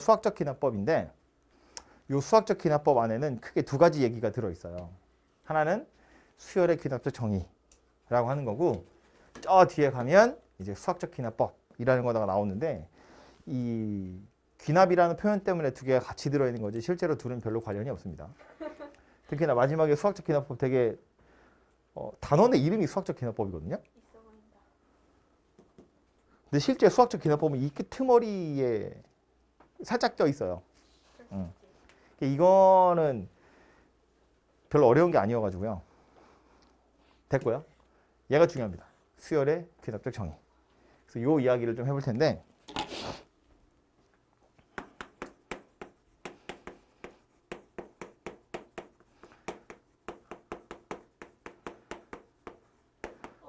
수학적 귀납법인데 이 수학적 귀납법 안에는 크게 두 가지 얘기가 들어있어요. 하나는 수열의 귀납적 정의라고 하는 거고 저 뒤에 가면 이제 수학적 귀납법이라는 거가 나오는데 이 귀납이라는 표현 때문에 두 개가 같이 들어있는 거지 실제로 둘은 별로 관련이 없습니다. 특히나 마지막에 수학적 귀납법 되게 단원의 이름이 수학적 귀납법이거든요. 근데 실제 수학적 귀납법은 이 끄트머리에 살짝 껴 있어요. 이거는 별로 어려운 게 아니어가지고요. 됐고요. 얘가 중요합니다. 수열의 귀납적 정의. 그래서 이 이야기를 좀 해볼 텐데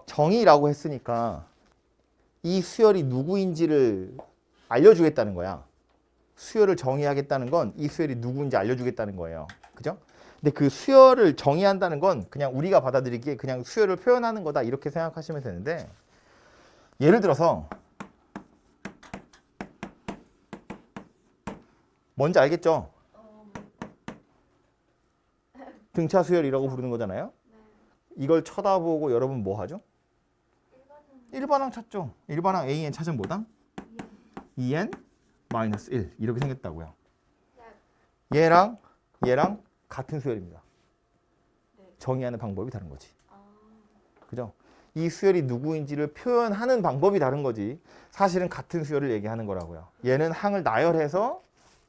정의라고 했으니까 이 수열이 누구인지를 알려주겠다는 거야. 수열을 정의하겠다는 건 이 수열이 누구인지 알려주겠다는 거예요. 그죠? 근데 그 수열을 정의한다는 건 그냥 우리가 받아들이기에 그냥 수열을 표현하는 거다 이렇게 생각하시면 되는데 예를 들어서 뭔지 알겠죠? 등차 수열이라고 부르는 거잖아요. 이걸 쳐다보고 여러분 뭐 하죠? 일반항 찾죠. 일반항 AN 찾으면 뭐다? 2N 마이너스 1 이렇게 생겼다고요. 얘랑 같은 수열입니다. 정의하는 방법이 다른 거지. 그죠? 이 수열이 누구인지를 표현하는 방법이 다른 거지. 사실은 같은 수열을 얘기하는 거라고요. 얘는 항을 나열해서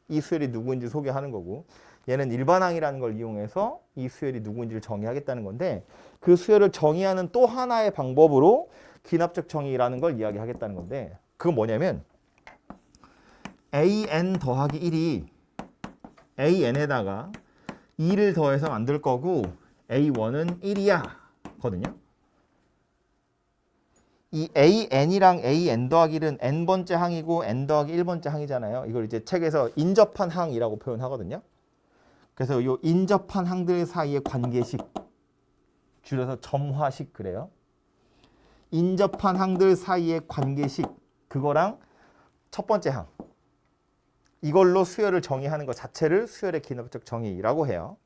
이 수열이 누구인지 소개하는 거고 얘는 일반항이라는 걸 이용해서 이 수열이 누구인지를 정의하겠다는 건데 그 수열을 정의하는 또 하나의 방법으로 귀납적 정의라는 걸 이야기하겠다는 건데 그건 뭐냐면 AN 더하기 1이 AN에다가 2를 더해서 만들 거고 A1은 1이야 거든요. 이 AN이랑 AN 더하기 1은 N번째 항이고 N 더하기 1번째 항이잖아요. 이걸 이제 책에서 인접한 항이라고 표현하거든요. 그래서 이 인접한 항들 사이의 관계식 줄여서 점화식 그래요. 인접한 항들 사이의 관계식 그거랑 첫 번째 항 이걸로 수열을 정의하는 것 자체를 수열의 귀납적 정의라고 해요.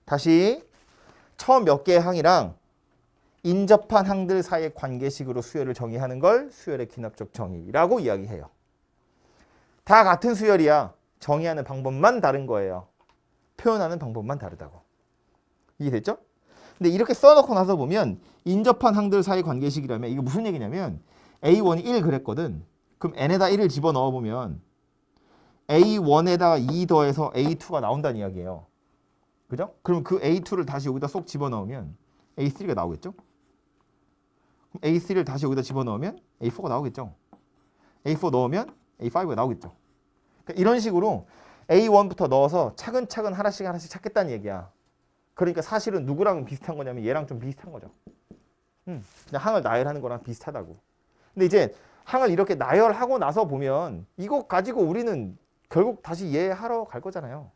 다시 처음 몇 개의 항이랑 인접한 항들 사이의 관계식으로 수열을 정의하는 걸 수열의 귀납적 정의라고 이야기해요. 다 같은 수열이야. 정의하는 방법만 다른 거예요. 표현하는 방법만 다르다고. 이해됐죠? 근데 이렇게 써놓고 나서 보면 인접한 항들 사이 관계식이라면 이게 무슨 얘기냐면 A1이 1 그랬거든. 그럼 N에다 1을 집어넣어 보면 A1에다가 2 더해서 A2가 나온다는 이야기예요. 그죠? 그럼 그 A2를 다시 여기다 쏙 집어넣으면 A3가 나오겠죠? 그럼 A3를 다시 여기다 집어넣으면 A4가 나오겠죠? A4 넣으면 A5가 나오겠죠? 그러니까 이런 식으로 A1부터 넣어서 차근차근 하나씩 찾겠다는 얘기야. 그러니까 사실은 누구랑 비슷한 거냐면 얘랑 좀 비슷한 거죠. 그냥 항을 나열하는 거랑 비슷하다고. 근데 이제 항을 이렇게 나열하고 나서 보면 이거 가지고 우리는 결국 다시 얘 하러 갈 거잖아요.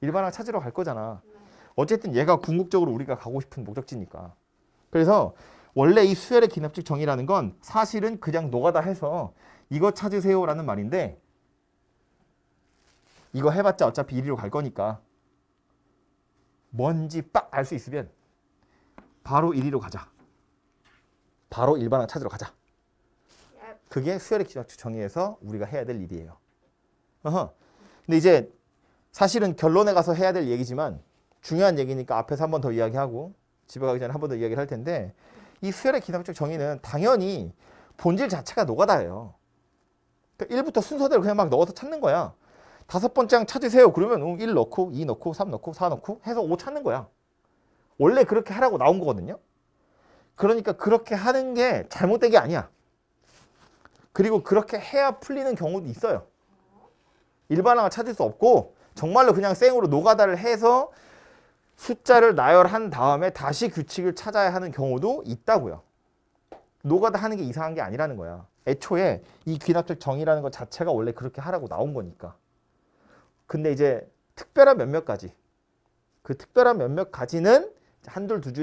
일반항 찾으러 갈 거잖아. 어쨌든 얘가 궁극적으로 우리가 가고 싶은 목적지니까. 그래서 원래 이 수열의 귀납적 정의라는 건 사실은 그냥 노가다 해서 이거 찾으세요라는 말인데 이거 해봤자 어차피 이리로 갈 거니까 뭔지 빡 알 수 있으면 바로 이리로 가자. 바로 일반항 찾으러 가자. 그게 수열의 귀납적 정의에서 우리가 해야 될 일이에요. 근데 이제 사실은 결론에 가서 해야 될 얘기지만 중요한 얘기니까 앞에서 한 번 더 이야기하고 집에 가기 전에 한 번 더 이야기를 할 텐데 이 수열의 귀납적 정의는 당연히 본질 자체가 노가다예요. 그러니까 1부터 순서대로 그냥 막 넣어서 찾는 거야. 5번째 항 찾으세요. 그러면 1 넣고 2 넣고 3 넣고 4 넣고 해서 5 찾는 거야. 원래 그렇게 하라고 나온 거거든요. 그러니까 그렇게 하는 게 잘못된 게 아니야. 그리고 그렇게 해야 풀리는 경우도 있어요. 일반항을 찾을 수 없고 정말로 그냥 생으로 노가다를 해서 숫자를 나열한 다음에 다시 규칙을 찾아야 하는 경우도 있다고요. 노가다 하는 게 이상한 게 아니라는 거야. 애초에 이 귀납적 정의라는 것 자체가 원래 그렇게 하라고 나온 거니까. 근데 이제 특별한 몇몇 가지. 그 특별한 몇몇 가지는 한 줄 두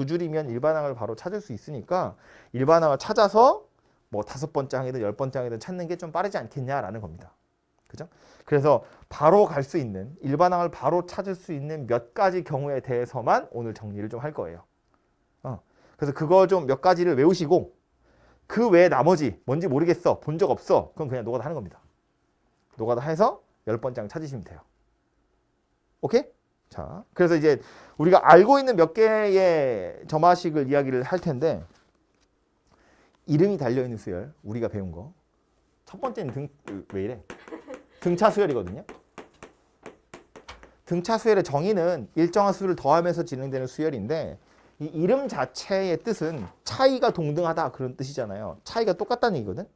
줄이면 일반항을 바로 찾을 수 있으니까 일반항을 찾아서 뭐 5번째 항이든 10번째 항이든 찾는 게 좀 빠르지 않겠냐라는 겁니다. 그죠? 그래서 바로 갈 수 있는 일반항을 바로 찾을 수 있는 몇 가지 경우에 대해서만 오늘 정리를 좀 할 거예요. 그래서 그거 좀 몇 가지를 외우시고 그 외에 나머지 뭔지 모르겠어, 본 적 없어, 그건 그냥 노가다 하는 겁니다. 노가다 해서 10번째 항 찾으시면 돼요. 오케이? 자, 그래서 이제 우리가 알고 있는 몇 개의 점화식을 이야기를 할 텐데 이름이 달려있는 수열, 우리가 배운 거. 첫 번째는 왜 이래? 등차 수열이거든요. 등차 수열의 정의는 일정한 수를 더하면서 진행되는 수열인데 이 이름 자체의 뜻은 차이가 동등하다 그런 뜻이잖아요. 차이가 똑같다는 얘기거든.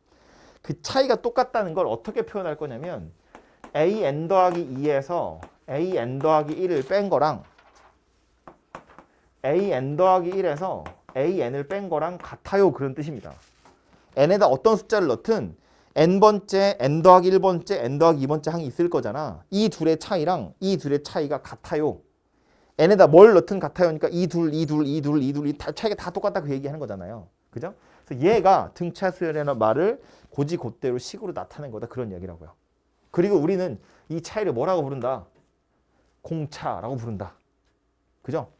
그 차이가 똑같다는 걸 어떻게 표현할 거냐면 an 더하기 2에서 an 더하기 1을 뺀 거랑 an 더하기 1에서 an을 뺀 거랑 같아요 그런 뜻입니다. n에다 어떤 숫자를 넣든 n번째, n 더하기 1번째, n 더하기 2번째 항이 있을 거잖아. 이 둘의 차이랑 이 둘의 차이가 같아요. n에다 뭘 넣든 같아요니까 이 둘, 차이가 다 똑같다 그 얘기하는 거잖아요. 그죠? 그래서 얘가 등차 수열이라는 말을 고지곧대로 식으로 나타낸 거다 그런 얘기라고요. 그리고 우리는 이 차이를 뭐라고 부른다? 공차라고 부른다. 그죠?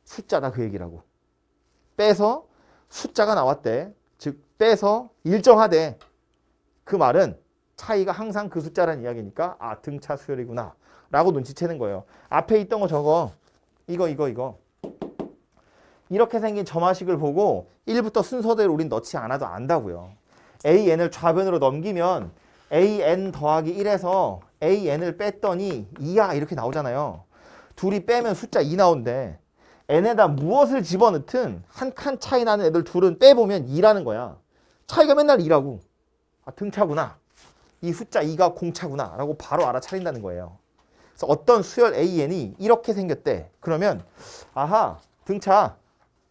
숫자다 그 얘기라고. 빼서 숫자가 나왔대. 즉 빼서 일정하대. 그 말은 차이가 항상 그 숫자라는 이야기니까 아 등차 수열이구나 라고 눈치채는 거예요. 앞에 있던 거 저거 이거 이렇게 생긴 점화식을 보고 1부터 순서대로 우린 넣지 않아도 안다고요. an을 좌변으로 넘기면 an 더하기 1에서 an을 뺐더니 2야 이렇게 나오잖아요. 둘이 빼면 숫자 2 나온대. n에다 무엇을 집어넣든 한 칸 차이 나는 애들 둘은 빼보면 2라는 거야. 차이가 맨날 2라고. 아 등차구나. 이 숫자 2가 공차구나 라고 바로 알아차린다는 거예요. 그래서 어떤 수열 an이 이렇게 생겼대. 그러면 아하 등차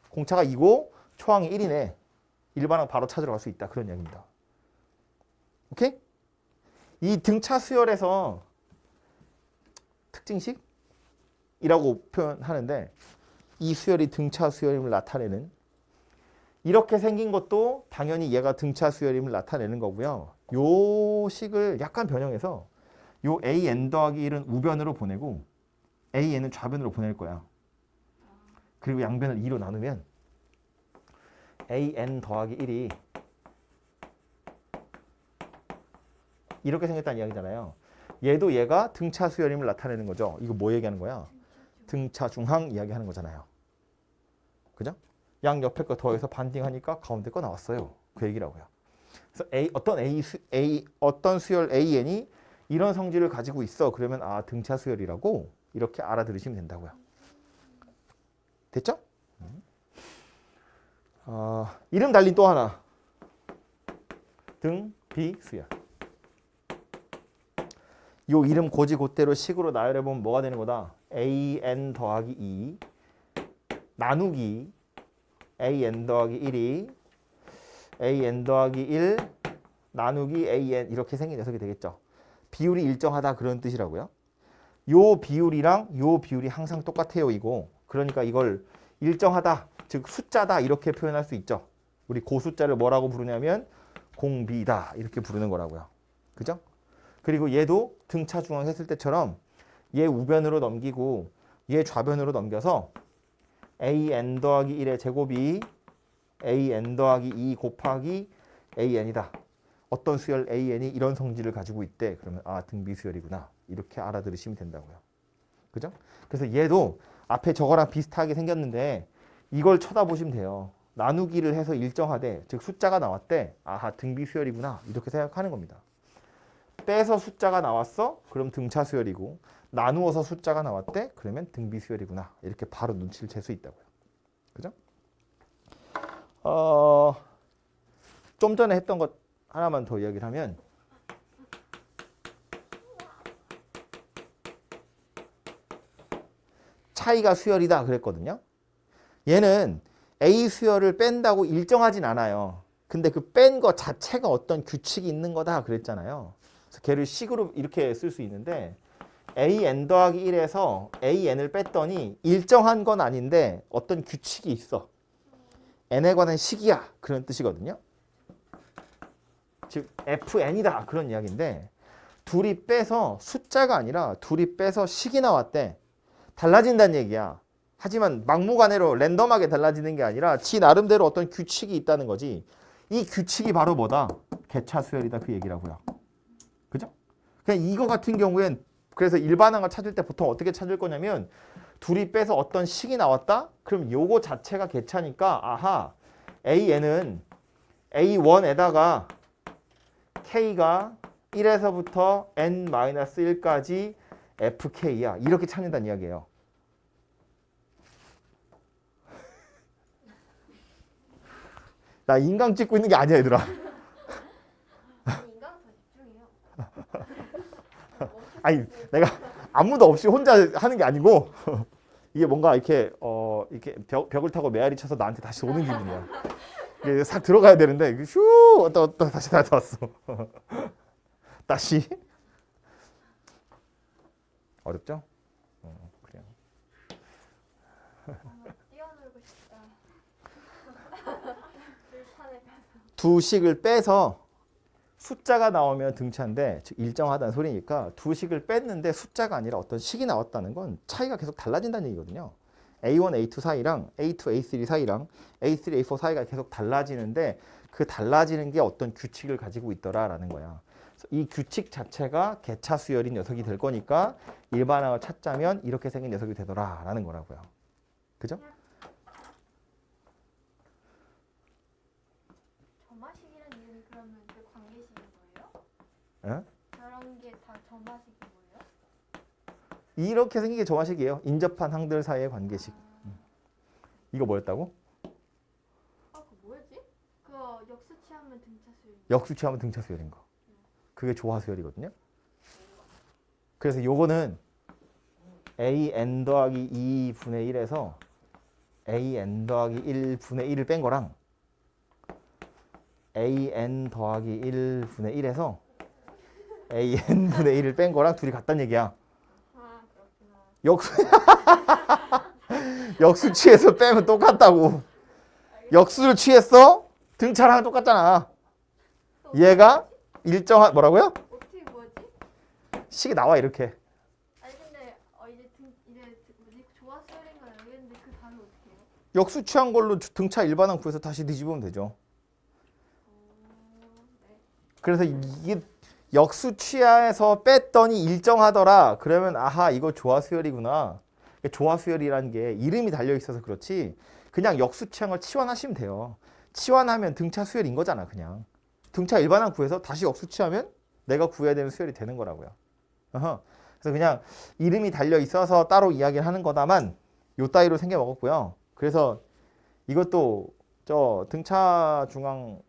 공차가 2고 초항이 1이네. 일반항 바로 찾으러 갈 수 있다. 그런 이야기입니다. 오케이? 이 등차 수열에서 특징식이라고 표현하는데 이 수열이 등차 수열임을 나타내는 이렇게 생긴 것도 당연히 얘가 등차 수열임을 나타내는 거고요. 요 식을 약간 변형해서 요 an 더하기 1은 우변으로 보내고 an은 좌변으로 보낼 거야. 그리고 양변을 2로 나누면 an 더하기 1이 이렇게 생겼다는 이야기잖아요. 얘도 얘가 등차 수열임을 나타내는 거죠. 이거 뭐 얘기하는 거야? 등차 중항 이야기하는 거잖아요. 그죠? 양 옆에 거 더해서 반띵하니까 가운데 거 나왔어요. 그 얘기라고요. 그래서 어떤 수열 an이 이런 성질을 가지고 있어. 그러면 아 등차 수열이라고 이렇게 알아들으시면 된다고요. 됐죠? 이름 달린 또 하나. 등비 수열. 요 이름 고지곧대로 식으로 나열해보면 뭐가 되는 거다? an 더하기 2 나누기 an 더하기 1이 an 더하기 1 나누기 an 이렇게 생긴 녀석이 되겠죠. 비율이 일정하다 그런 뜻이라고요. 요 비율이랑 요 비율이 항상 똑같아요 이거. 그러니까 이걸 일정하다 즉 숫자다 이렇게 표현할 수 있죠. 우리 그 숫자를 뭐라고 부르냐면 공비다 이렇게 부르는 거라고요. 그죠? 그리고 얘도 등차 중항 했을 때처럼 얘 우변으로 넘기고 얘 좌변으로 넘겨서 an 더하기 1의 제곱이 an 더하기 2 곱하기 an이다. 어떤 수열 an이 이런 성질을 가지고 있대. 그러면 아 등비수열이구나. 이렇게 알아들으시면 된다고요. 그죠? 그래서 얘도 앞에 저거랑 비슷하게 생겼는데 이걸 쳐다보시면 돼요. 나누기를 해서 일정하대. 즉 숫자가 나왔대. 아하 등비수열이구나. 이렇게 생각하는 겁니다. 빼서 숫자가 나왔어? 그럼 등차 수열이고 나누어서 숫자가 나왔대? 그러면 등비 수열이구나. 이렇게 바로 눈치를 챌 수 있다고요. 그죠? 좀 전에 했던 것 하나만 더 이야기를 하면 차이가 수열이다 그랬거든요. 얘는 A 수열을 뺀다고 일정하진 않아요. 근데 그 뺀 거 자체가 어떤 규칙이 있는 거다 그랬잖아요. 그래서 걔를 식으로 이렇게 쓸 수 있는데 an 더하기 1에서 an을 뺐더니 일정한 건 아닌데 어떤 규칙이 있어. n에 관한 식이야 그런 뜻이거든요. 즉 fn이다 그런 이야기인데 둘이 빼서 숫자가 아니라 둘이 빼서 식이 나왔대. 달라진다는 얘기야. 하지만 막무가내로 랜덤하게 달라지는 게 아니라 지 나름대로 어떤 규칙이 있다는 거지. 이 규칙이 바로 뭐다? 개차 수열이다 그 얘기라고요. 그죠? 그냥 이거 같은 경우엔 그래서 일반항을 찾을 때 보통 어떻게 찾을 거냐면 둘이 빼서 어떤 식이 나왔다? 그럼 요거 자체가 개차니까 아하 AN은 A1에다가 K가 1에서부터 N-1까지 FK야. 이렇게 찾는다는 이야기예요. 나 인강 찍고 있는 게 아니야 얘들아. 인강 더 집중해요. 아니 내가 아무도 없이 혼자 하는 게 아니고 이게 뭔가 이렇게 이렇게 벽을 타고 메아리 쳐서 나한테 다시 오는 기분이야. 이게 싹 들어가야 되는데 휴 왔다 다시 나왔어. 다시 어렵죠? 그래요. 뛰어놀고 싶다. 들판에 가서. 두 식을 빼서 숫자가 나오면 등차인데 즉 일정하다는 소리니까 두 식을 뺐는데 숫자가 아니라 어떤 식이 나왔다는 건 차이가 계속 달라진다는 얘기거든요. A1, A2 사이랑 A2, A3 사이랑 A3, A4 사이가 계속 달라지는데 그 달라지는 게 어떤 규칙을 가지고 있더라라는 거야. 이 규칙 자체가 개차 수열인 녀석이 될 거니까 일반항을 찾자면 이렇게 생긴 녀석이 되더라라는 거라고요. 그죠? 점화식이란 이름이 그러면 그 관계식인 거예요? 예? 저런 게 다 점화식인 거예요? 이렇게 생긴 게 점화식이에요. 인접한 항들 사이의 관계식. 이거 뭐였다고? 아, 그 뭐였지? 그거 역수 취하면 등차 수열. 역수 취하면 등차 수열인 거. 그게 조화 수열이거든요. 그래서 요거는 AN 더하기 2분의 1에서 AN 더하기 1분의 1을 뺀 거랑 AN 더하기 1분의 1에서 AN분의 1을 뺀 거랑 둘이 같다는 얘기야. 아, 그렇구나. 역수 취해서 빼면 똑같다고. 역수를 취했어? 등차랑 똑같잖아. 얘가 일정한 뭐라고요? 어떻게 뭐지? 식이 나와 이렇게. 아니 근데 이제 뭐지 조화 수열인 건 알겠는데 그 단어 어떻게 해요? 역수 취한 걸로 등차 일반항 구해서 다시 뒤집으면 되죠. 네. 그래서 이게 역수 취해서 뺐더니 일정하더라. 그러면 아하 이거 조화 수열이구나. 조화 수열이라는 게 이름이 달려 있어서 그렇지. 그냥 역수 취한 걸 치환하시면 돼요. 치환하면 등차 수열인 거잖아 그냥. 등차 일반항 구해서 다시 역수 취하면 내가 구해야 되는 수열이 되는 거라고요. 어허. 그래서 그냥 이름이 달려 있어서 따로 이야기를 하는 거다만 요 따위로 생겨 먹었고요. 그래서 이것도 저 등차 중앙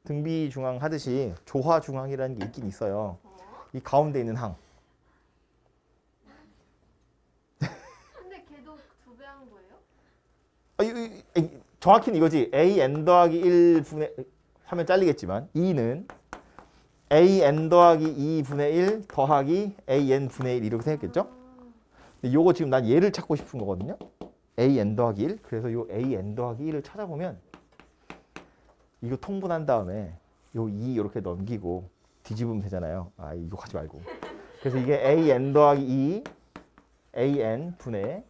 등비 중앙 하듯이 조화 중앙이라는 게 있긴 있어요. 이 가운데 있는 항. 근데 걔도 두 배 한 거예요? 정확히는 이거지. AN 더하기 1분의 화면 잘리겠지만 2는 AN 더하기 2분의 1 더하기 AN분의 1 이렇게 생겼겠죠? 근데 요거 지금 난 얘를 찾고 싶은 거거든요. AN 더하기 1. 그래서 요 AN 더하기 1을 찾아보면 이거 통분한 다음에 요 2 이렇게 넘기고 뒤집으면 되잖아요. 아 이거 하지 말고. 그래서 이게 AN 더하기 2 AN 분의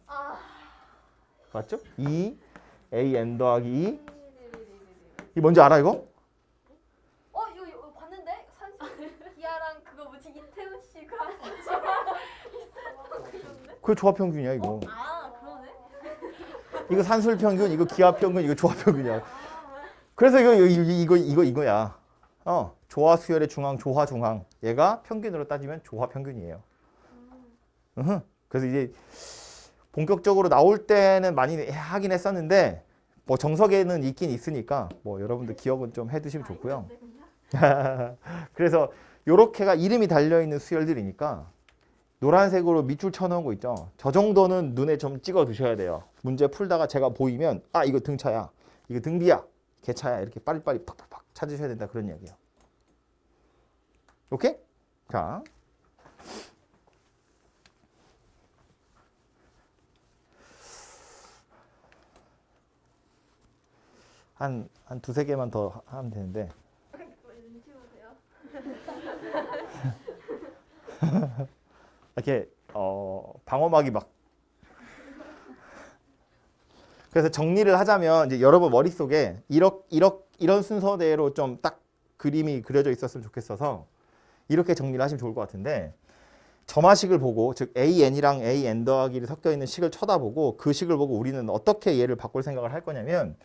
맞죠? 2 AN 더하기 2 이게 뭔지 알아 이거? 이거 봤는데? 기아랑 그거 뭐지 이태훈 씨가 있었던 그건데? 그게 조합평균이야 이거. 아 그러네. 이거 산술평균, 이거 기하평균, 이거 조합평균이야. 그래서 이거야. 조화 수열의 중앙, 조화 중앙. 얘가 평균으로 따지면 조화 평균이에요. 그래서 이제 본격적으로 나올 때는 많이 하긴 했었는데 뭐 정석에는 있긴 있으니까 뭐 여러분들 기억은 좀 해두시면 좋고요. 그래서 요렇게가 이름이 달려있는 수열들이니까 노란색으로 밑줄 쳐놓은 거 있죠. 저 정도는 눈에 좀 찍어 두셔야 돼요. 문제 풀다가 제가 보이면 아 이거 등차야, 이거 등비야, 개차야 이렇게 빨리빨리 팍팍팍 찾으셔야 된다 그런 이야기예요. 오케이? 자. 한 두세 개만 더 하면 되는데. 눈치 보세요. 이렇게 방어막이 막. 그래서 정리를 하자면 이제 여러분 머릿속에 이런 순서대로 좀 딱 그림이 그려져 있었으면 좋겠어서 이렇게 정리를 하시면 좋을 것 같은데, 점화식을 보고, 즉 AN이랑 AN 더하기를 섞여 있는 식을 쳐다보고 그 식을 보고 우리는 어떻게 얘를 바꿀 생각을 할 거냐면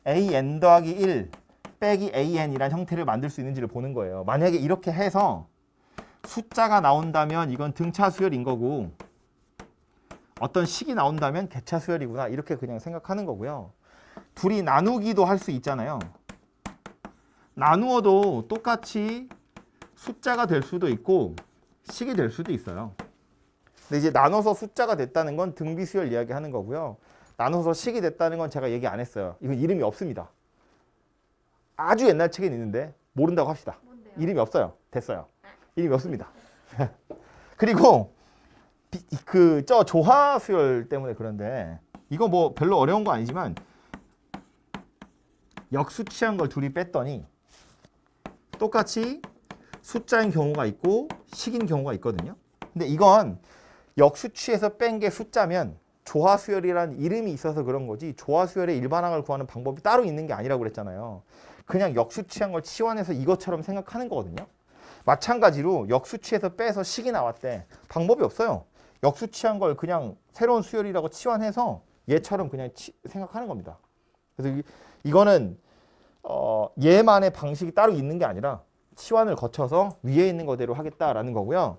AN 더하기 1 빼기 AN이란 형태를 만들 수 있는지를 보는 거예요. 만약에 이렇게 해서 숫자가 나온다면 이건 등차 수열인 거고, 어떤 식이 나온다면 개차 수열이구나, 이렇게 그냥 생각하는 거고요. 둘이 나누기도 할 수 있잖아요. 나누어도 똑같이 숫자가 될 수도 있고 식이 될 수도 있어요. 근데 이제 나눠서 숫자가 됐다는 건 등비 수열 이야기 하는 거고요. 나눠서 식이 됐다는 건 제가 얘기 안 했어요. 이건 이름이 없습니다. 아주 옛날 책에 있는데 모른다고 합시다. 뭔데요? 이름이 없어요. 됐어요. 이름이 없습니다. 그리고 저 조화 수열 때문에 그런데, 이거 뭐 별로 어려운 거 아니지만 역수치한 걸 둘이 뺐더니 똑같이 숫자인 경우가 있고 식인 경우가 있거든요. 근데 이건 역수치에서 뺀 게 숫자면 조화수열이라는 이름이 있어서 그런 거지, 조화수열의 일반항을 구하는 방법이 따로 있는 게 아니라고 그랬잖아요. 그냥 역수치한 걸 치환해서 이것처럼 생각하는 거거든요. 마찬가지로 역수치에서 빼서 식이 나왔대. 방법이 없어요. 역수치한 걸 그냥 새로운 수열이라고 치환해서 얘처럼 그냥 생각하는 겁니다. 그래서 이거는 얘만의 방식이 따로 있는 게 아니라 치환을 거쳐서 위에 있는 거대로 하겠다라는 거고요.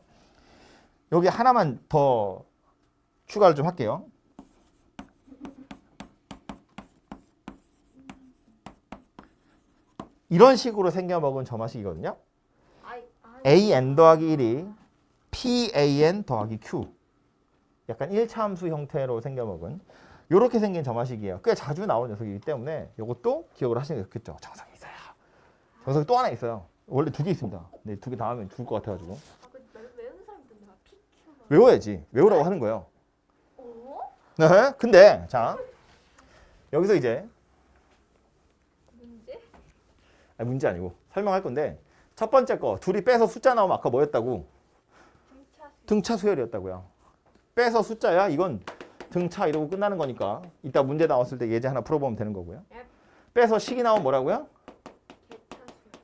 여기 하나만 더 추가를 좀 할게요. 이런 식으로 생겨먹은 점화식이거든요. AN 더하기 1이 PAN 더하기 Q. 약간 1차 함수 형태로 생겨먹은 이렇게 생긴 점화식이에요. 꽤 자주 나오는 녀석이기 때문에 이것도 기억을 하시는 게 좋겠죠. 정석이 있어요. 정석이 또 하나 있어요. 원래 두 개 있습니다. 근데 두 개 다 하면 죽을 것 같아가지고. 외우는 사람 있던데 막 PQ 막. 외워야지. 외우라고 하는 거예요. 오? 네. 근데 자, 여기서 이제 문제? 문제 아니고 설명할 건데, 첫 번째 거 둘이 빼서 숫자 나오면 아까 뭐였다고? 등차 수열이었다고요. 빼서 숫자야, 이건 등차 이러고 끝나는 거니까 이따 문제 나왔을 때 예제 하나 풀어보면 되는 거고요. 앱. 빼서 식이 나오면 뭐라고요? 개차 수열.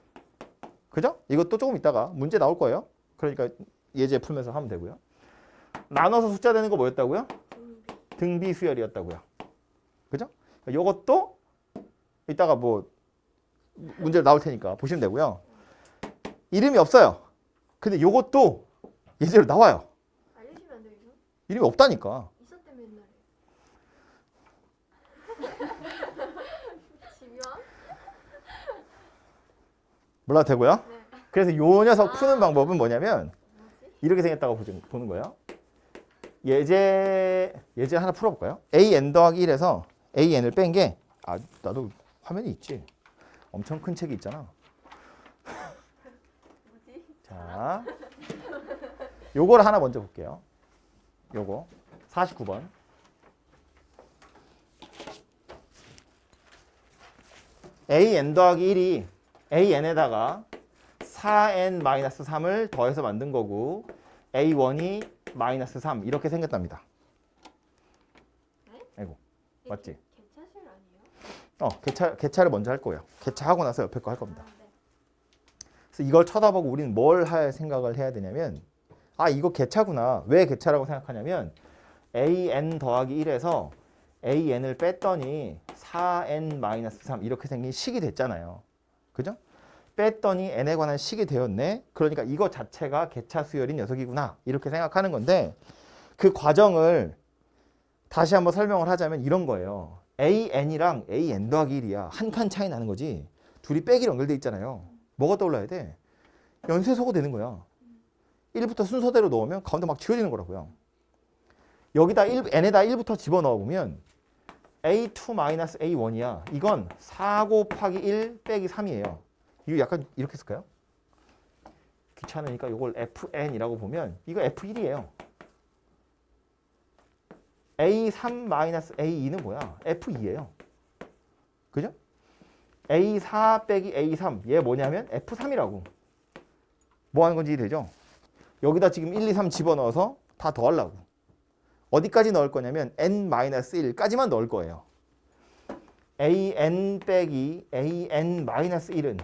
그죠? 이것도 조금 이따가 문제 나올 거예요. 그러니까 예제 풀면서 하면 되고요. 나눠서 숫자 되는 거 뭐였다고요? 등비 수열이었다고요. 그죠? 이것도 이따가 뭐 문제 나올 테니까 보시면 되고요. 이름이 없어요. 근데 이것도 예제로 나와요. 알려주면 안 돼요 이거? 이름이 없다니까. 있었다며 옛날에. 지명? 몰라도 되고요. 네. 그래서 요 녀석 푸는 방법은 뭐냐면 뭐지? 이렇게 생겼다고 보는 거예요. 예제 하나 풀어볼까요? AN 더하기 1에서 AN을 뺀 게, 나도 화면이 있지. 엄청 큰 책이 있잖아. 뭐지? 자, 요걸 하나 먼저 볼게요. 요거 49번. AN 더하기 1이 AN에다가 4N-3을 더해서 만든 거고, A1이 마이너스 3 이렇게 생겼답니다. 네? 아이고, 맞지? 개차실 아니에요? 개차를 먼저 할 거예요. 개차하고 나서 옆에 거 할 겁니다. 네. 그래서 이걸 쳐다보고 우리는 뭘 할 생각을 해야 되냐면, 이거 개차구나. 왜 개차라고 생각하냐면 AN 더하기 1에서 AN을 뺐더니 4N-3 이렇게 생긴 식이 됐잖아요. 그죠? 뺐더니 n에 관한 식이 되었네. 그러니까 이거 자체가 개차 수열인 녀석이구나, 이렇게 생각하는 건데, 그 과정을 다시 한번 설명을 하자면 이런 거예요. AN이랑 AN 더하기 1이야. 한 칸 차이 나는 거지. 둘이 빼기로 연결돼 있잖아요. 뭐가 떠올라야 돼? 연쇄소거 되는 거야. 1부터 순서대로 넣으면 가운데 막 지워지는 거라고요. 여기다 n에다 1부터 집어넣어 보면 A2-A1이야. 이건 4 곱하기 1 빼기 3이에요. 이거 약간 이렇게 쓸까요? 귀찮으니까 이걸 FN이라고 보면 이거 F1이에요. A3-A2는 뭐야? F2예요. 그죠? A4 빼기 A3 얘 뭐냐면 F3이라고. 뭐 하는 건지 이해되죠? 여기다 지금 1, 2, 3 집어넣어서 다 더하려고. 어디까지 넣을 거냐면 n-1까지만 넣을 거예요. an 빼기 an-1은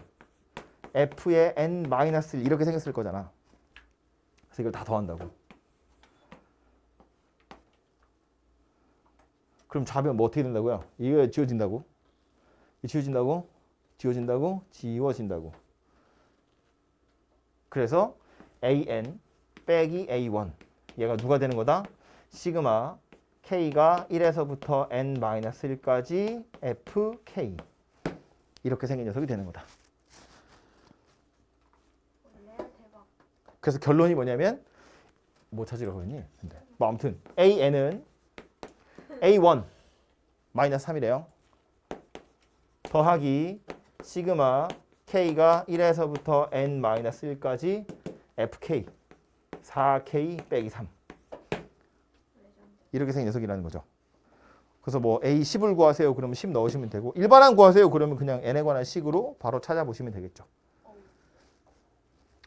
f의 n-1 이렇게 생겼을 거잖아. 그래서 이걸 다 더한다고. 그럼 좌변 뭐 어떻게 된다고요? 이거 지워진다고? 지워진다고? 지워진다고? 지워진다고. 그래서 an 빼기 a1 얘가 누가 되는 거다? 시그마 k가 1에서부터 n-1까지 fk 이렇게 생긴 녀석이 되는 거다. 대박. 그래서 결론이 뭐냐면 뭐 찾으라고 했니? 근데 뭐 아무튼 an은 a1 마이너스 3이래요. 더하기 시그마 k가 1에서부터 n-1까지 fk 4k 빼기 3 이렇게 생긴 녀석이라는 거죠. 그래서 뭐 A10을 구하세요 그러면 10 넣으시면 되고 일반항 구하세요 그러면 그냥 n에 관한 식으로 바로 찾아보시면 되겠죠.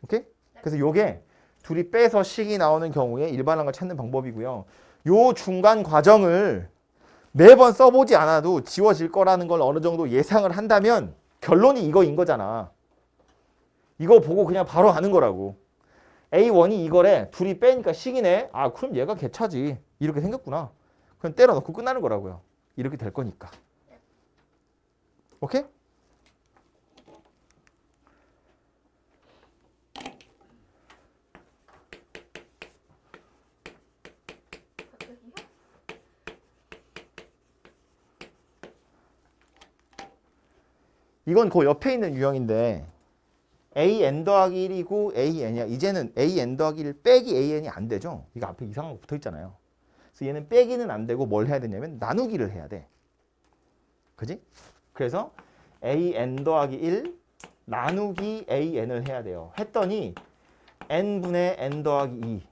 오케이? 그래서 요게 둘이 빼서 식이 나오는 경우에 일반항을 찾는 방법이고요. 요 중간 과정을 매번 써보지 않아도 지워질 거라는 걸 어느 정도 예상을 한다면 결론이 이거인 거잖아. 이거 보고 그냥 바로 아는 거라고. A1이 이거래. 둘이 빼니까 식이네. 아 그럼 얘가 개차지. 이렇게 생겼구나. 그냥 때려 넣고 끝나는 거라고요. 이렇게 될 거니까. 오케이? 갑자기요? 이건 그 옆에 있는 유형인데 an 더하기 1이고 an이야. 이제는 an 더하기 1 빼기 an이 안 되죠. 이거 앞에 이상한 거 붙어 있잖아요. 그래서 얘는 빼기는 안 되고 뭘 해야 되냐면 나누기를 해야 돼. 그지? 그래서 an 더하기 1 나누기 an을 해야 돼요. 했더니 n분의 n 더하기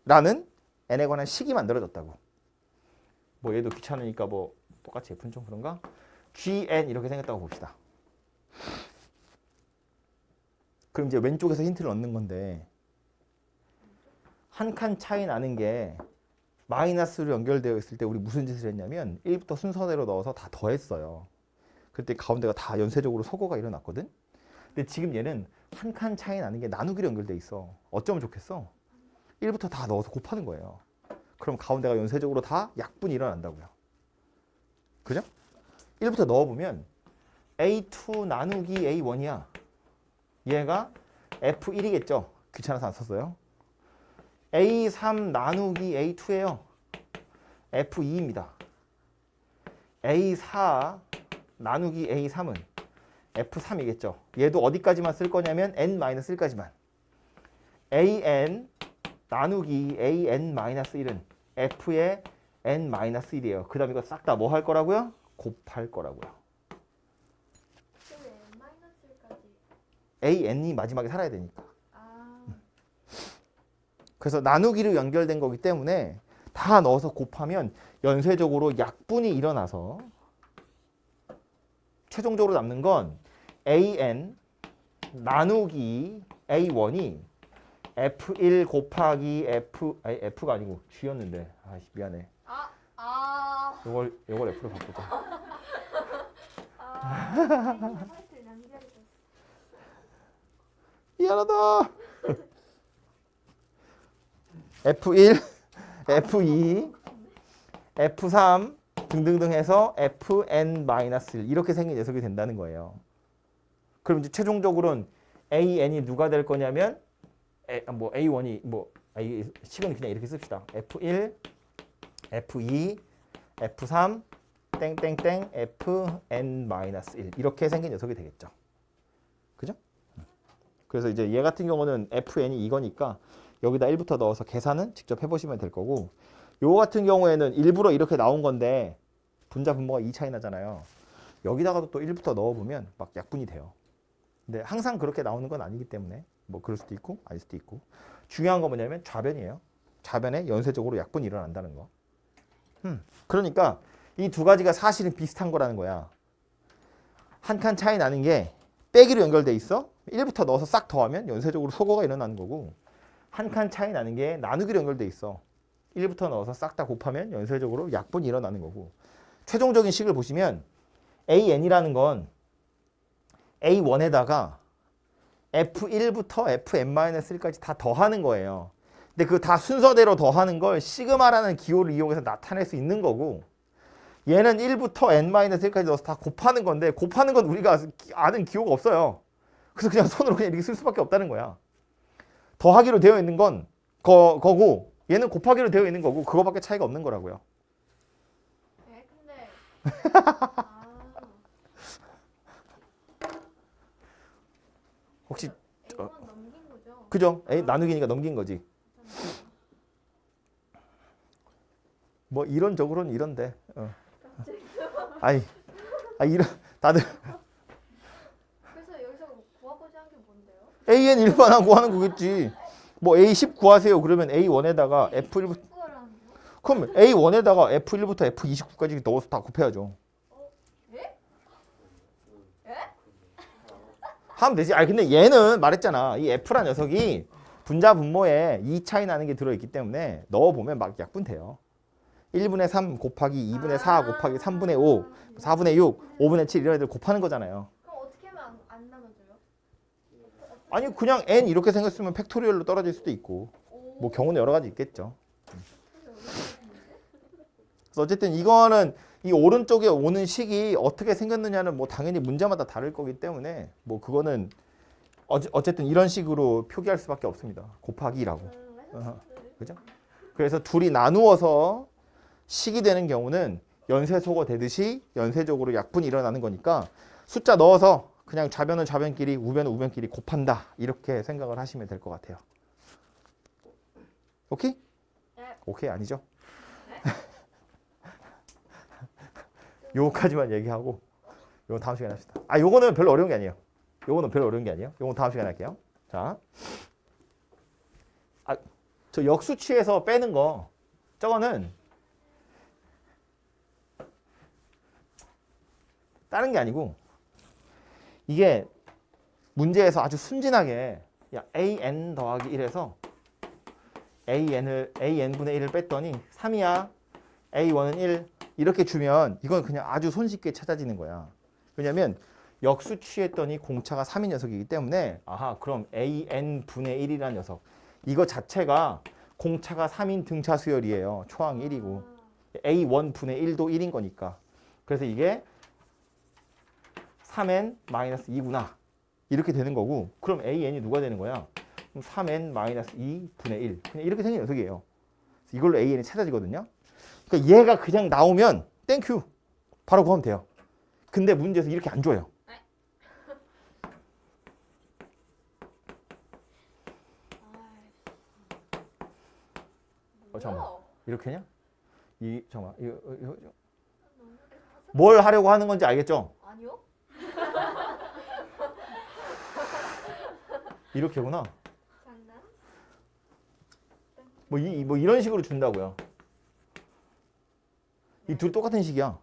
2라는 n에 관한 식이 만들어졌다고. 뭐 얘도 귀찮으니까 뭐 똑같이 F는 좀 그런가? gn 이렇게 생겼다고 봅시다. 그럼 이제 왼쪽에서 힌트를 얻는 건데 한 칸 차이 나는 게 마이너스로 연결되어 있을 때 우리 무슨 짓을 했냐면 1부터 순서대로 넣어서 다 더했어요. 그때 가운데가 다 연쇄적으로 소거가 일어났거든. 근데 지금 얘는 한 칸 차이 나는 게 나누기로 연결돼 있어. 어쩌면 좋겠어? 1부터 다 넣어서 곱하는 거예요. 그럼 가운데가 연쇄적으로 다 약분이 일어난다고요. 그죠? 1부터 넣어보면 A2 나누기 A1이야. 얘가 F1이겠죠. 귀찮아서 안 썼어요. A3 나누기 A2예요. F2입니다. A4 나누기 A3은 F3이겠죠. 얘도 어디까지만 쓸 거냐면 n-1까지만. AN 나누기 AN-1은 F의 n-1이에요. 그 다음에 이거 싹 다 뭐 할 거라고요? 곱할 거라고요. 왜 마이너스까지? AN이 마지막에 살아야 되니까. 아, 그래서 나누기로 연결된 거기 때문에 다 넣어서 곱하면 연쇄적으로 약분이 일어나서 최종적으로 남는 건 AN 나누기 A1이 F1 곱하기 F가 아니고 G였는데 미안해. 요걸 F로 바꾸자. 화이트 낭비하겠어. 미안하다. F1, F2, F3 등등등 해서 Fn-1 이렇게 생긴 녀석이 된다는 거예요. 그럼 이제 최종적으로는 AN이 누가 될 거냐면 A1이 식은 그냥 이렇게 씁시다. F1, F2, F3 땡땡땡 Fn-1 이렇게 생긴 녀석이 되겠죠. 그죠? 그래서 이제 얘 같은 경우는 Fn이 이거니까 여기다 1부터 넣어서 계산은 직접 해보시면 될 거고 요 같은 경우에는 일부러 이렇게 나온 건데 분자 분모가 2 차이 나잖아요. 여기다가도 또 1부터 넣어보면 막 약분이 돼요. 근데 항상 그렇게 나오는 건 아니기 때문에 뭐 그럴 수도 있고 아닐 수도 있고 중요한 건 뭐냐면 좌변이에요. 좌변에 연쇄적으로 약분이 일어난다는 거. 그러니까 이 두 가지가 사실은 비슷한 거라는 거야. 한 칸 차이 나는 게 빼기로 연결돼 있어. 1부터 넣어서 싹 더하면 연쇄적으로 소거가 일어나는 거고, 한 칸 차이 나는 게 나누기로 연결돼 있어. 1부터 넣어서 싹 다 곱하면 연쇄적으로 약분이 일어나는 거고, 최종적인 식을 보시면 AN이라는 건 A1에다가 F1부터 Fn-1까지 다 더하는 거예요. 근데 그 다 순서대로 더하는 걸 시그마라는 기호를 이용해서 나타낼 수 있는 거고, 얘는 1부터 n-1까지 넣어서 다 곱하는 건데, 곱하는 건 우리가 아는 기호가 없어요. 그래서 그냥 손으로 그냥 이렇게 쓸 수밖에 없다는 거야. 더하기로 되어 있는 건 거고, 얘는 곱하기로 되어 있는 거고, 그거밖에 차이가 없는 거라고요. 네, 근데 아, 혹시 A1 넘긴 거죠? 그죠? A 나누기니까 넘긴 거지. 뭐 이론적으로는 이런데. 아니, 이런 다들 그래서 여기서 구하고자 한 게 뭔데요? AN 일반하고 하는 거겠지. 뭐 A10 구하세요. 그러면 A1에다가 F1부터 구하라는 거? 그럼 A1에다가 F1부터 F29까지 넣어서 다 곱해야죠. 예? 하면 되지. 아니 근데 얘는 말했잖아. 이 F란 녀석이 분자 분모에 2 차이 나는 게 들어있기 때문에 넣어보면 막 약분 돼요. 1분의 3 곱하기 2분의 4 곱하기 3분의 5, 4분의 6, 5분의 7 이런 애들 곱하는 거잖아요. 그럼 어떻게 하면 안 나눠져요? 아니 그냥 n 이렇게 생겼으면 팩토리얼로 떨어질 수도 있고 뭐 경우는 여러 가지 있겠죠. 그래서 어쨌든 이거는 이 오른쪽에 오는 식이 어떻게 생겼느냐는 뭐 당연히 문제마다 다를 거기 때문에 뭐 그거는 어쨌든 이런 식으로 표기할 수밖에 없습니다. 곱하기라고. 그죠? 그래서 둘이 나누어서 식이 되는 경우는 연쇄소거 되듯이 연쇄적으로 약분이 일어나는 거니까 숫자 넣어서 그냥 좌변은 좌변끼리 우변은 우변끼리 곱한다 이렇게 생각을 하시면 될 것 같아요. 오케이? 네. 오케이 아니죠? 요거까지만 얘기하고 요건 다음 시간에 합시다. 아 요거는 별로 어려운 게 아니에요. 요거는 별로 어려운 게 아니에요. 요건 다음 시간에 할게요. 자, 저 역수치에서 빼는 거 저거는 다른 게 아니고 이게 문제에서 아주 순진하게 야, an 더하기 1에서 an분의 1을 뺐더니 3이야. a1은 1 이렇게 주면 이건 그냥 아주 손쉽게 찾아지는 거야. 왜냐면 역수 취했더니 공차가 3인 녀석이기 때문에 아하 그럼 an분의 1이라는 녀석 이거 자체가 공차가 3인 등차 수열이에요. 초항 1이고 a1분의 1도 1인 거니까. 그래서 이게 3n-2구나 이렇게 되는 거고 그럼 an이 누가 되는 거야? 그럼 3n-2분의 1 그냥 이렇게 생긴 녀석이에요. 이걸로 an이 찾아지거든요. 그러니까 얘가 그냥 나오면 땡큐 바로 구하면 돼요. 근데 문제에서 이렇게 안 줘요. 잠깐만 이렇게 냐 잠깐만 이거 뭘 하려고 하는 건지 알겠죠? 아니요? 이렇게구나. 장난? 뭐 이런 식으로 준다고요. 이 둘 똑같은 식이야.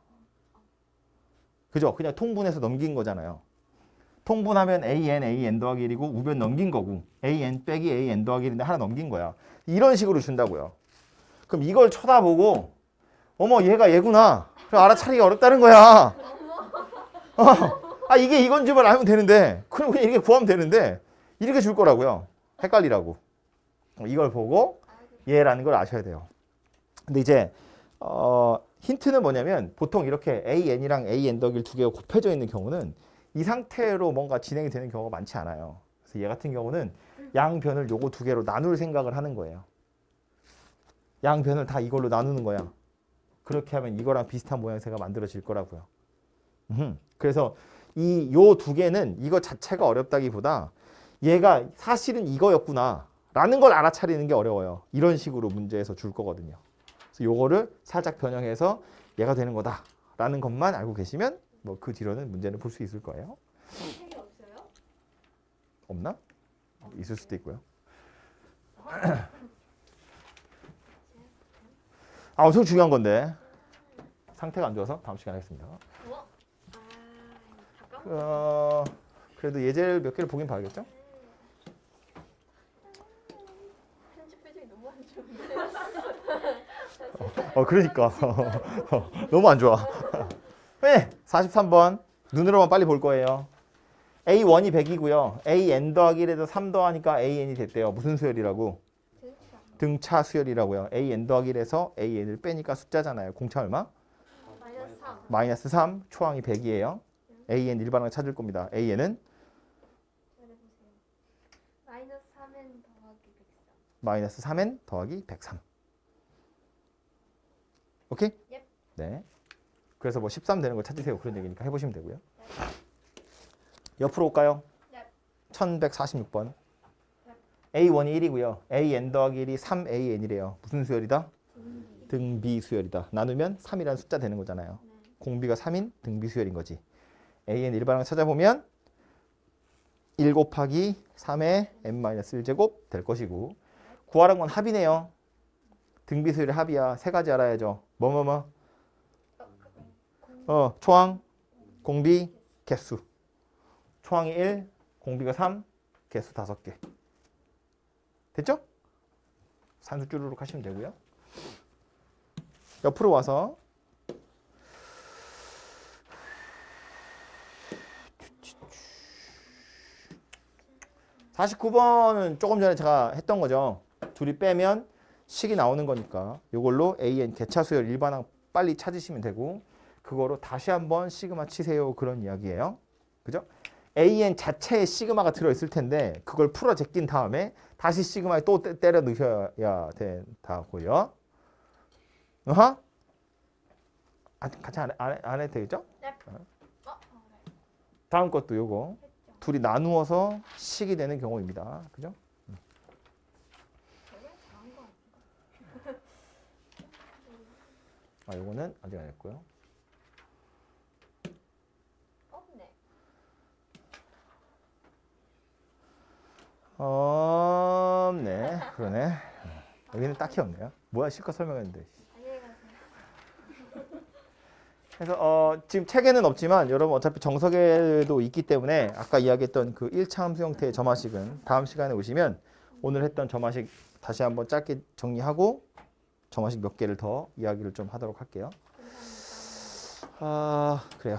그죠? 그냥 통분해서 넘긴 거잖아요. 통분하면 an 더하기 1이고 우변 넘긴 거고 an 빼기 an 더하기 1인데 하나 넘긴 거야. 이런 식으로 준다고요. 그럼 이걸 쳐다보고 어머 얘가 얘구나. 그럼 알아차리기 어렵다는 거야. 이게 이건 줄만 알면 되는데 그럼 그냥 이렇게 구하면 되는데 이렇게 줄 거라고요. 헷갈리라고. 이걸 보고 얘라는 걸 아셔야 돼요. 근데 이제 힌트는 뭐냐면 보통 이렇게 an이랑 an 더하기 1 두 개가 곱해져 있는 경우는 이 상태로 뭔가 진행이 되는 경우가 많지 않아요. 그래서 얘 같은 경우는 양변을 요거 두 개로 나눌 생각을 하는 거예요. 양변을 다 이걸로 나누는 거야. 그렇게 하면 이거랑 비슷한 모양새가 만들어질 거라고요. 그래서 요 두 개는 이거 자체가 어렵다기보다 얘가 사실은 이거였구나 라는 걸 알아차리는 게 어려워요. 이런 식으로 문제에서 줄 거거든요. 그래서 요거를 살짝 변형해서 얘가 되는 거다 라는 것만 알고 계시면 뭐 그 뒤로는 문제는 볼 수 있을 거예요. 책이 없어요? 없나? 있을 수도 있고요. 엄청 중요한 건데 상태가 안 좋아서 다음 시간에 하겠습니다. 그래도 예제를 몇 개를 보긴 봐야겠죠? 편집 표정이 너무 안 좋은데. 그러니까 너무 안 좋아. 네, 43번 눈으로만 빨리 볼 거예요. A1이 100이고요. AN 더하기 1에서 3 더하니까 AN이 됐대요. 무슨 수열이라고? 등차 수열이라고요. AN 더하기 1에서 AN을 빼니까 숫자잖아요. 공차 얼마? 마이너스 3. 마이너스 3, 초항이 100이에요. AN 일반항 찾을 겁니다. AN은 잘해보세요. 마이너스 3n 더하기 103. 마이너스 3n 더하기 103. 오케이? Yep. 네. 그래서 뭐 13 되는 거 찾으세요. 그런 얘기니까 해보시면 되고요. 옆으로 올까요? Yep. 1146번. A1이 1이고요. AN 더하기 1이 3AN이래요. 무슨 수열이다? 등비 수열이다. 나누면 3이라는 숫자 되는 거잖아요. 네. 공비가 3인 등비 수열인 거지. AN 일반항 찾아보면 1 곱하기 3의 n-1제곱 될 것이고 구하라는 건 합이네요. 등비 수열의 합이야. 세 가지 알아야죠. 초항, 공비, 개수. 초항이 1, 공비가 3, 개수 5개. 됐죠? 산수 쭈루룩 하시면 되고요. 옆으로 와서 49번은 조금 전에 제가 했던 거죠. 둘이 빼면 식이 나오는 거니까 이걸로 AN 개차수열 일반항 빨리 찾으시면 되고 그거로 다시 한번 시그마 치세요. 그런 이야기예요. 그죠? AN 자체에 시그마가 들어있을 텐데 그걸 풀어 제낀 다음에 다시 시그마에 또 때려 넣으셔야 된다고요. 같이 안 해도 되겠죠? 네. 다음 것도 요거 했죠. 둘이 나누어서 식이 되는 경우입니다. 그죠? 되게 잘한 거 같아. 요거는 아직 안 했고요. 없네. 네, 그러네. 여기는 딱히 없네요. 뭐야 실컷 설명했는데. 안녕히 가세요. 그래서 지금 책에는 없지만 여러분 어차피 정석에도 있기 때문에 아까 이야기했던 그 1차 함수 형태의 점화식은 다음 시간에 오시면 오늘 했던 점화식 다시 한번 짧게 정리하고 점화식 몇 개를 더 이야기를 좀 하도록 할게요. 감사합니다. 그래요.